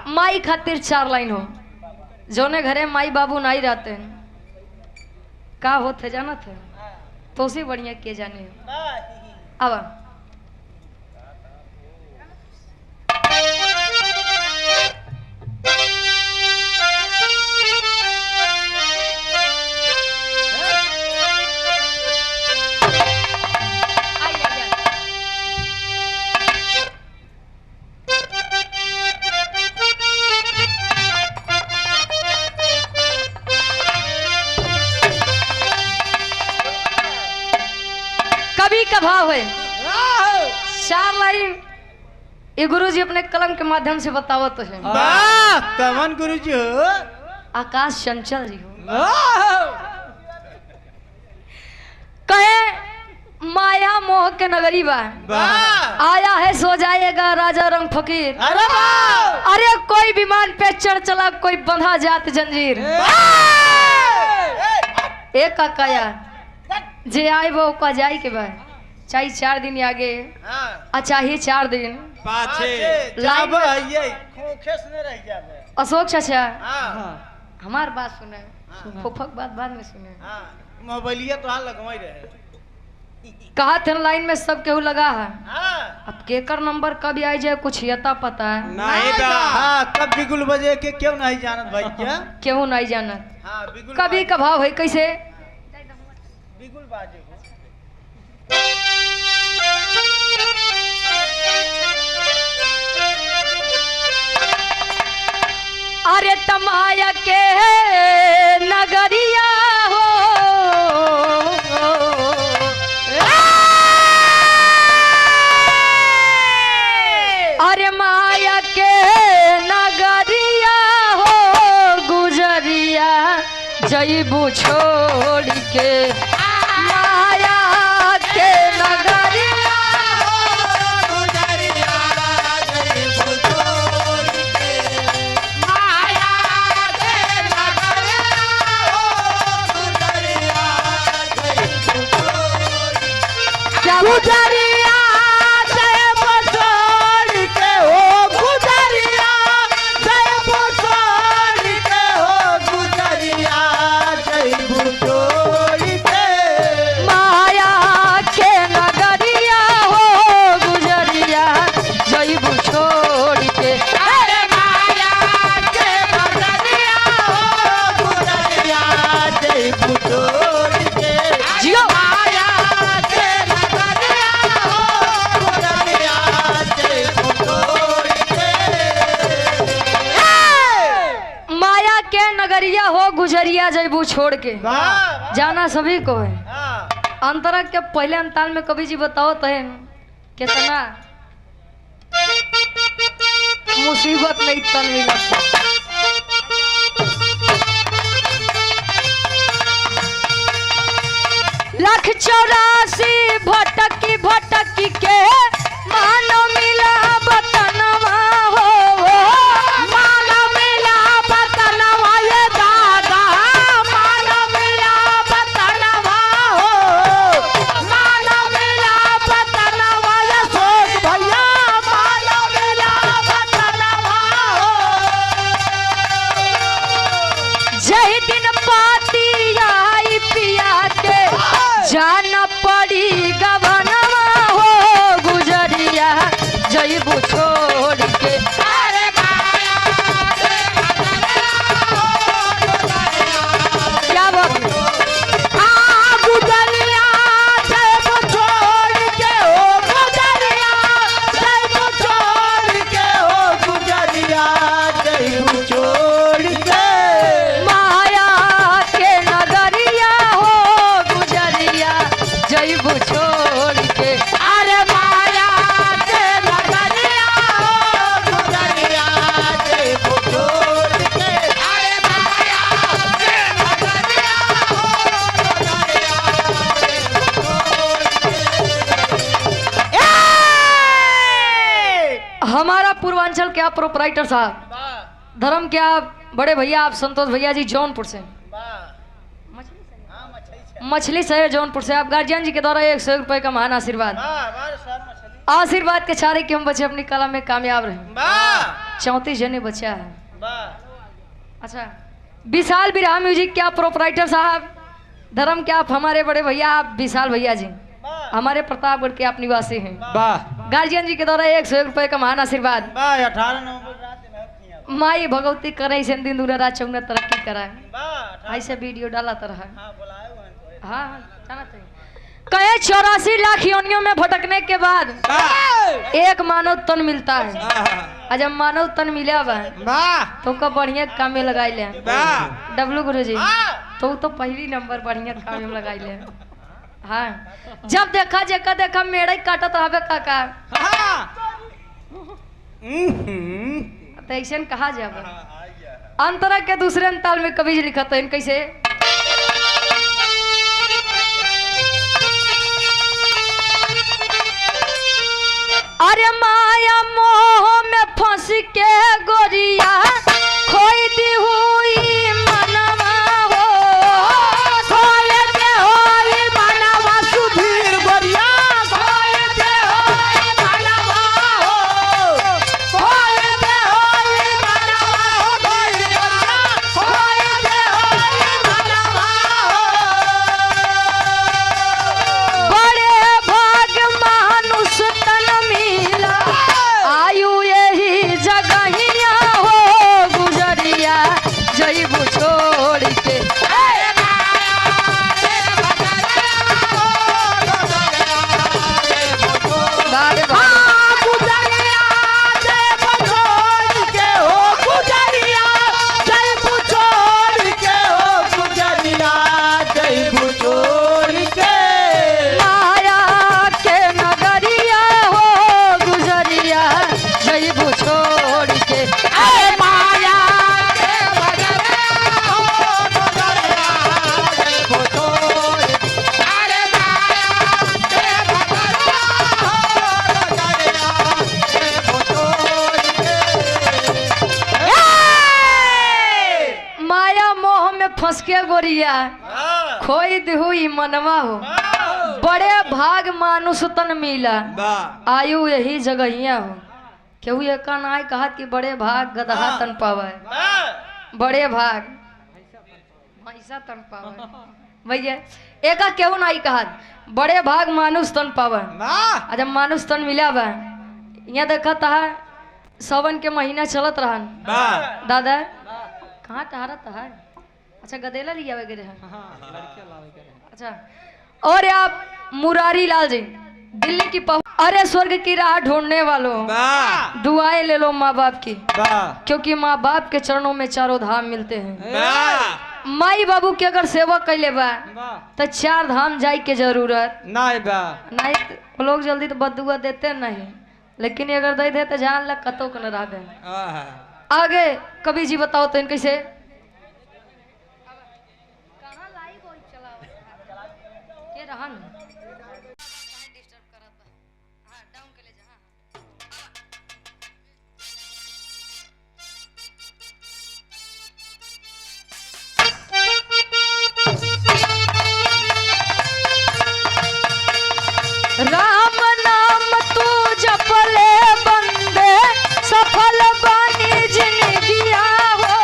माई खातिर 4 लाइन हो। जोने घरे माई बाबू नहीं रहते हैं का होते जाना थे तो उसी बढ़िया किए जाने हो। अब कभी का भाव है 4 लाइन ये गुरुजी अपने कलम के माध्यम से बतावत है। कमन गुरुजी हो? आकाश चंचल जी हो। कहे माया मोह के नगरी बा आया है सो जाएगा राजा रंग फकीर। अरे कोई विमान पे चढ़ चला कोई बंधा जात जंजीर। एक काका यार जे आए वो का जाई के बाद चाहे 4 दिन आगे चाहिए 4 दिन लाइन अशोक चाचा हमार बात सुने फुफक बात बाद में सुने। मोबाइलिया तो हाल लगवाई रहे कहा थे लाइन में सब केहू लगा है। अब केकर नंबर कब आई जाए कुछ यता पता है नहीं बा। कब बिगुल बजे के क्यों नहीं जानत भाई क्या? केहू नहीं जानत। बिगुल कभी का भाव है कैसे बिगुल बाजे हो। अरे तमाया के नगरिया हो अरे माया के नगरिया हो गुजरिया जईबू छोड़ के माया के नगरिया हो गुजरिया जईबू छोड़ के माया के नगरिया हो गुजरिया जईबू छोड़ क्या गुजरिया नगरिया हो गुजरिया जयबू छोड़ के जाना सभी को है। अंतरा के पहले अंताल में कवि जी बताओ तो है कितना मुसीबत नहीं तन मिला। लाख 84 भटकी भटकी के मानो मिला बतनवा हो मानो मिला बतनवा ये दादा मानो मिला बतनवा हो मानो मिला बतनवा ये सोच भैया मानो मिला बतनवा हो जय दिन पाती आई पिया के जाना पड़ी गवनवा हो गुजरिया जईबू छोड़ के अरे क्या बात गुजरिया जईबू छोड़ के हो गुजरिया जईबू छोड़ के हो गुजरिया जईबू छोड़ के माया के नगरिया हो गुजरिया जईबू छोड़ के अरे माया के नगरिया हो गुजरिया जईबू छोड़ के अरे माया के नगरिया हो गुजरिया जईबू हमारा पूर्वांचल के आप प्रोपराइटर साहब धर्म के आप बड़े भैया आप संतोष भैया जी जौनपुर से मछली शहर जौनपुर से आप गार्जियन जी के द्वारा 100 रुपए का महान आशीर्वाद आशीर्वाद के चारे कि हम बच्चे अपनी कला में कामयाब रहे। 34 जने बचा है। वाह अच्छा, विशाल बिरहा म्यूजिक क्या प्रोपराइटर साहब, धर्म क्या आप हमारे बड़े भैया आप विशाल भैया जी हमारे प्रतापगढ़ के आप निवासी हैं। वाह गार्जियन जी के द्वारा 101 रुपए का महान आशीर्वाद। वाह 18 नवंबर रात में किया। माई भगवती करे से दिन दूर रात चौना तरक्की कराए। वाह ऐसे वीडियो डाला तरह। हां बुलाए हुए हैं। हाँ जाना चाहिए। कहे 84 लाख योनियों में भटकने के बाद एक मानव तन मिलता है। और जब मानव तन मिला बा तो का बढ़िया काम में लगाई ले डब्लू गुरु जी, तो पहली नंबर बढ़िया काम में लगाई ले। हाँ जब देखा जेका देखा मेरा ही काटत रहे काका तो ऐसा कहा जाब। अंतरा के दूसरे अंताल में कवि जी लिखा था कैसे, अरे माया मोह में फंस के गोरिया खोई दी हुई मनवा हो, खोई दे होई मनवा सुधीर गोरिया, खोई दे होई मनवा हो, खोई दे होई मनवा हो गोरिया, खोई दे होई मनवा हो। बड़े भाग मानुष तन मिला आयु यही जगहिया हो गुजरिया जईबू छोड़ के। माया के नगरिया हो गुजरिया जईबू छोड़ के। अरे माया के नगरिया हो गुजरिया जईबू छोड़ के। अरे माया के नगरिया हो गुजरिया जईबू छोड़ के। माया मोह में फंस के गोरिया खोई दी हुई मनवा हो, बड़े भाग मानुष तन मिला आयु यही जगहिया हो। केहू एक नाय कहा कि बड़े भाग गदहा तन पावे, बड़े भाग भैंसा तन पावे भैया एका केहू नाई कहा बड़े भाग मानुष तन पावे। जब मानुष तन मिला बा यहाँ देखा था सावन के महीना चलत रहन दादा कहाँ टहरत है। अच्छा गदेला लिया वगैरह अच्छा। और आप मुरारी लाल जी दिल्ली की अरे स्वर्ग की राह ढूंढने वालों दुआएं ले लो माँ बाप की, क्योंकि माँ बाप के चरणों में चारों धाम मिलते हैं। माई बाबू के अगर सेवा कैले बा तो 4 धाम जाए के जरूरत नहीं। वो लोग जल्दी तो बदुआ देते नहीं, लेकिन अगर दे दे तो जान लग कतो के न रह। आगे कवि जी बताओ तो इन कैसे राम नाम तू जपले बंदे सफल बनी जिंदगिया हो।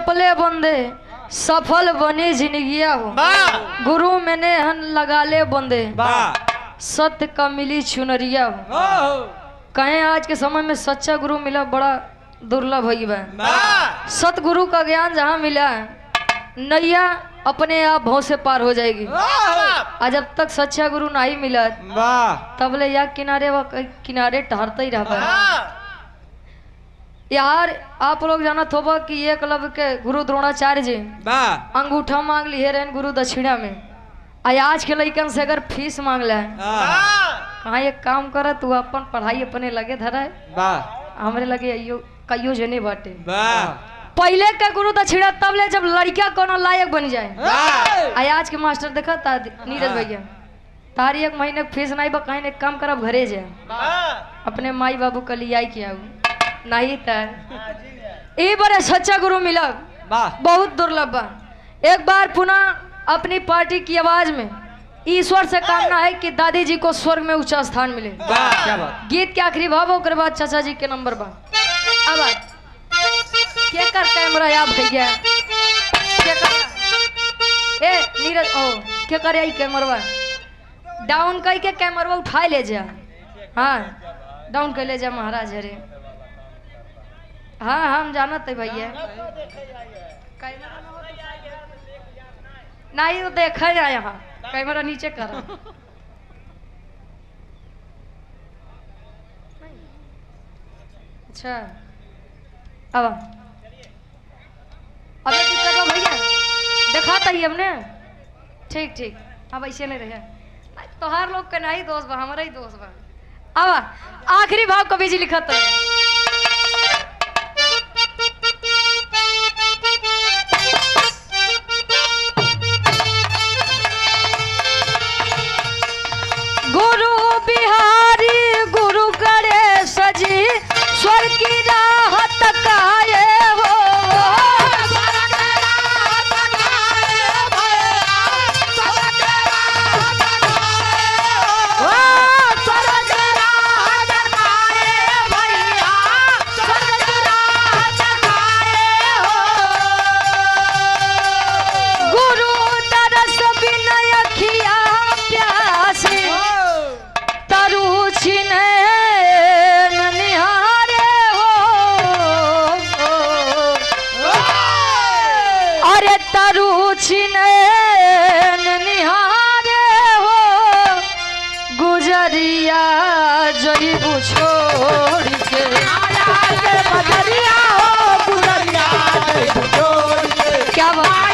जपले बंदे सफल बने जिंदगिया हो, गुरु मैंने हन लगा ले बंदे सत्य का मिली चुनरिया हो। कहें आज के समय में सच्चा गुरु मिला बड़ा दुर्लभ हो गया। सतगुरु का ज्ञान जहाँ मिला नैया अपने आप भाव से पार हो जाएगी। और जब तक सच्चा गुरु नहीं मिला तब ले या किनारे ठहरता ही रहा। यार आप लोग जानत होगा कि एकलव्य के गुरु द्रोणाचार्य जी अंगूठा मांग लिए रहन गुरु दक्षिणा में। आज के लड़कन से अगर फीस मांग ले कहाँ एक काम कर तू अपन पढ़ाई अपने लगे धरा हमरे लगे कईयो जने बाटे। पहले का गुरु दक्षिणा तब ले जब लड़का कोनो लायक बन जाए। आज के मास्टर देखा था नीरज भैया तारी एक महीने फीस नहीं बा कहीं ने काम करब घरे जाए अपने माई बाबू का लिया किया नहीं था। ये बड़े सच्चा गुरु मिला बहुत दुर्लभ बा। एक बार पुनः अपनी पार्टी की आवाज में ईश्वर से कामना है कि दादी जी को स्वर्ग में ऊंचा स्थान मिले। गीत के आखिरी भाव के बाद चाचा जी के नंबर बा। अब क्या कर कैमरा या भैया क्या कर ए नीरज ओ क्या कर आई कैमरा डाउन कई के कैमरा उठा ले जा। हाँ डाउन कर ले जा महाराज। अरे हाँ हम जानत है भैया नहीं तो देखा जाए यहाँ कैमरा नीचे कर। अच्छा अब अबे दिक्कत हो भैया दिखाता ही हमने ठीक ठीक। अब ऐसे नहीं रहे तोहार लोग का नहीं दोस्त बा हमारा ही दोस्त बा। अब आखिरी भाव कवि जी लिखा था गुरु बिहारी गुरु करे सजी स्वर की राह तकाए हो। गुरु तरस बिनय खिया प्यासी तरु छिने निहारे हो। अरे तरु छिने निहारे हो गुजरिया जईबू छोड़ के क्या बात